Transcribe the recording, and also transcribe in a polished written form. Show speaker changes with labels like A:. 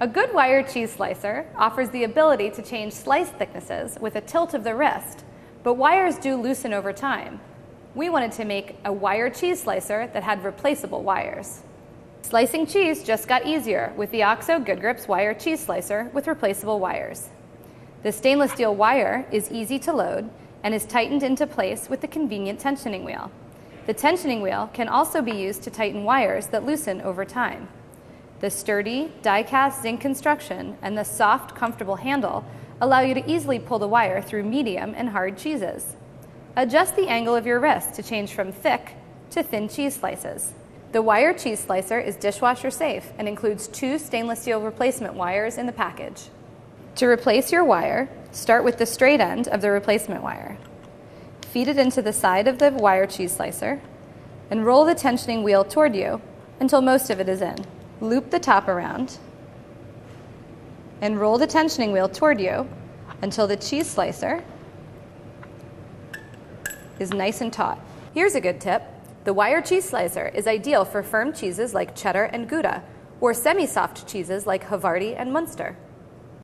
A: A good wire cheese slicer offers the ability to change slice thicknesses with a tilt of the wrist, but wires do loosen over time. We wanted to make a wire cheese slicer that had replaceable wires. Slicing cheese just got easier with the OXO Good Grips wire cheese slicer with replaceable wires. The stainless steel wire is easy to load and is tightened into place with the convenient tensioning wheel. The tensioning wheel can also be used to tighten wires that loosen over time. The sturdy, die-cast zinc construction and the soft, comfortable handle allow you to easily pull the wire through medium and hard cheeses. Adjust the angle of your wrist to change from thick to thin cheese slices. The wire cheese slicer is dishwasher safe and includes 2 stainless steel replacement wires in the package. To replace your wire, start with the straight end of the replacement wire. Feed it into the side of the wire cheese slicer and roll the tensioning wheel toward you until most of it is in. Loop the top around and roll the tensioning wheel toward you until the cheese slicer is nice and taut. Here's a good tip. The wire cheese slicer is ideal for firm cheeses like cheddar and Gouda, or semi-soft cheeses like Havarti and Munster.